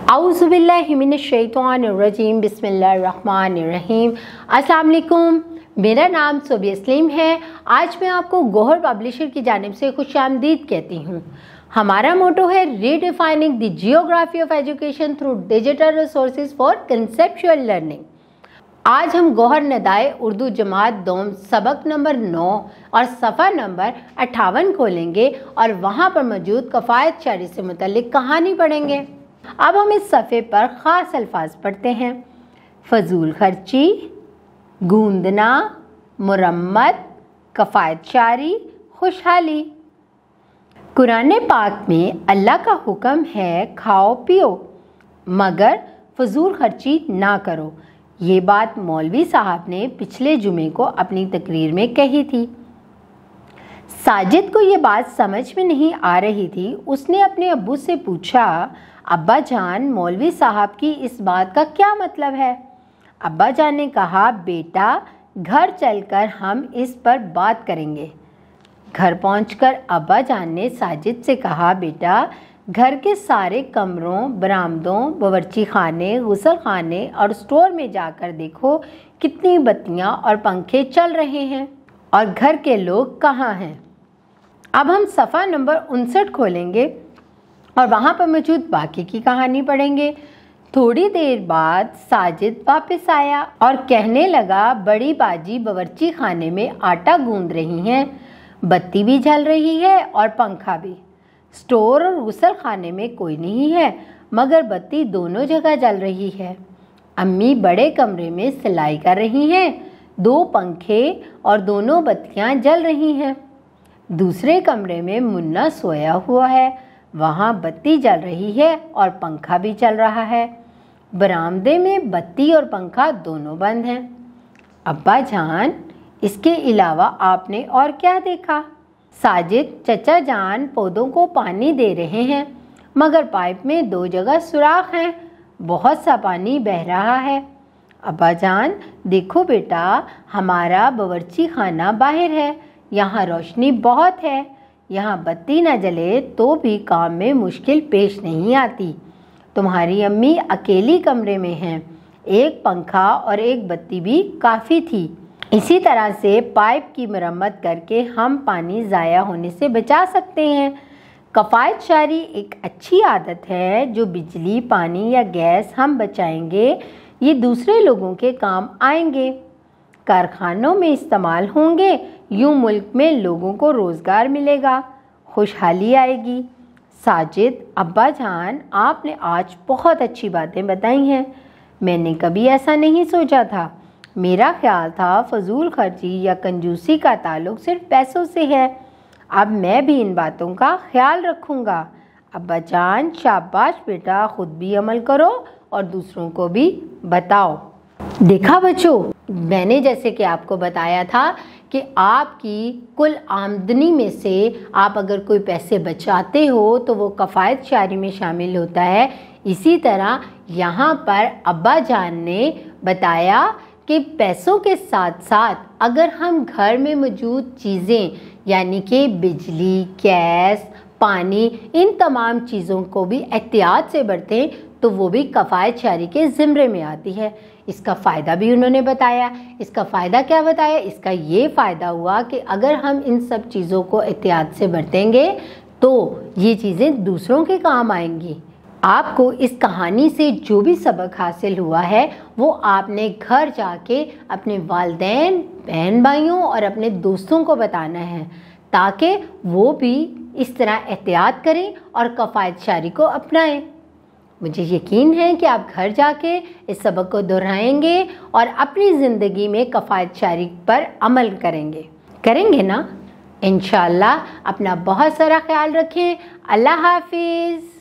औज़ुबिल्लाहि मिनश्शैतानिर्रजीम बिस्मिल्लाहिर्रहमानिर्रहीम। अस्सलाम वालेकुम, मेरा नाम सोबिया सलीम है। आज मैं आपको गौहर पब्लिशर की जानिब से खुशामदीद कहती हूँ। हमारा मोटो है redefining the geography of education through digital resources for conceptual learning. आज हम गौहर नदाए उर्दू जमात दोम सबक नंबर 9 और सफ़ा नंबर 58 खोलेंगे और वहाँ पर मौजूद कफ़ायत शायरी से मुतल्लिक कहानी पढ़ेंगे। अब हम इस सफ़े पर ख़ास अल्फाज पढ़ते हैं। फजूल खर्ची, गूंदना, मुरम्मत, कफ़ायत शायरी, खुशहाली। कुरान पाक में अल्लाह का हुक्म है खाओ पियो मगर फजूल खर्ची ना करो। ये बात मौलवी साहब ने पिछले जुमे को अपनी तकरीर में कही थी। साजिद को ये बात समझ में नहीं आ रही थी। उसने अपने अब्बू से पूछा, अब्बा जान, मौलवी साहब की इस बात का क्या मतलब है? अब्बा जान ने कहा, बेटा घर चलकर हम इस पर बात करेंगे। घर पहुंचकर अब्बा जान ने साजिद से कहा, बेटा घर के सारे कमरों, बरामदों, बावर्ची खाने, गुसल खाने और स्टोर में जाकर देखो कितनी बत्तियां और पंखे चल रहे हैं और घर के लोग कहाँ हैं। अब हम सफ़ा नंबर 59 खोलेंगे और वहाँ पर मौजूद बाकी की कहानी पढ़ेंगे। थोड़ी देर बाद साजिद वापस आया और कहने लगा, बड़ी बाजी बावर्ची खाने में आटा गूंद रही हैं, बत्ती भी जल रही है और पंखा भी। स्टोर और गुसल खाने में कोई नहीं है मगर बत्ती दोनों जगह जल रही है। अम्मी बड़े कमरे में सिलाई कर रही हैं, 2 पंखे और दोनों बत्तियां जल रही हैं। दूसरे कमरे में मुन्ना सोया हुआ है, वहाँ बत्ती जल रही है और पंखा भी चल रहा है। बरामदे में बत्ती और पंखा दोनों बंद हैं। अब्बा जान, इसके अलावा आपने और क्या देखा? साजिद, चचा जान पौधों को पानी दे रहे हैं मगर पाइप में 2 जगह सुराख हैं, बहुत सा पानी बह रहा है। अब्बा जान, देखो बेटा, हमारा बावर्ची खाना बाहर है, यहाँ रोशनी बहुत है, यहाँ बत्ती न जले तो भी काम में मुश्किल पेश नहीं आती। तुम्हारी अम्मी अकेली कमरे में हैं, 1 पंखा और 1 बत्ती भी काफ़ी थी। इसी तरह से पाइप की मरम्मत करके हम पानी ज़ाया होने से बचा सकते हैं। कफ़ायत शायरी एक अच्छी आदत है, जो बिजली, पानी या गैस हम बचाएंगे ये दूसरे लोगों के काम आएंगे, कारखानों में इस्तेमाल होंगे, यूँ मुल्क में लोगों को रोज़गार मिलेगा, खुशहाली आएगी। साजिद, अब्बा जान, आपने आज बहुत अच्छी बातें बताई हैं, मैंने कभी ऐसा नहीं सोचा था। मेरा ख्याल था फजूल खर्ची या कंजूसी का ताल्लुक सिर्फ पैसों से है। अब मैं भी इन बातों का ख्याल रखूँगा। अब्बा जान, शाबाश बेटा, ख़ुद भी अमल करो और दूसरों को भी बताओ। देखा बच्चों, मैंने जैसे कि आपको बताया था कि आपकी कुल आमदनी में से आप अगर कोई पैसे बचाते हो तो वो कफ़ायत शायरी में शामिल होता है। इसी तरह यहाँ पर अब्बा जान ने बताया कि पैसों के साथ साथ अगर हम घर में मौजूद चीज़ें यानी कि बिजली, गैस, पानी, इन तमाम चीज़ों को भी एहतियात से बरतें तो वो भी कफ़ायत शायरी के ज़िम्रे में आती है। इसका फ़ायदा भी उन्होंने बताया। इसका फ़ायदा क्या बताया? इसका ये फ़ायदा हुआ कि अगर हम इन सब चीज़ों को एहतियात से बरतेंगे तो ये चीज़ें दूसरों के काम आएंगी। आपको इस कहानी से जो भी सबक हासिल हुआ है वो आपने घर जाके अपने वालिदैन, बहन भाइयों और अपने दोस्तों को बताना है ताकि वो भी इस तरह एहतियात करें और कफ़ायत शायरी को अपनाएं। मुझे यकीन है कि आप घर जाके इस सबक को दोहराएंगे और अपनी ज़िंदगी में कफ़ायत शायरी पर अमल करेंगे ना? इंशाअल्लाह। अपना बहुत सारा ख्याल रखें। अल्लाह हाफिज़।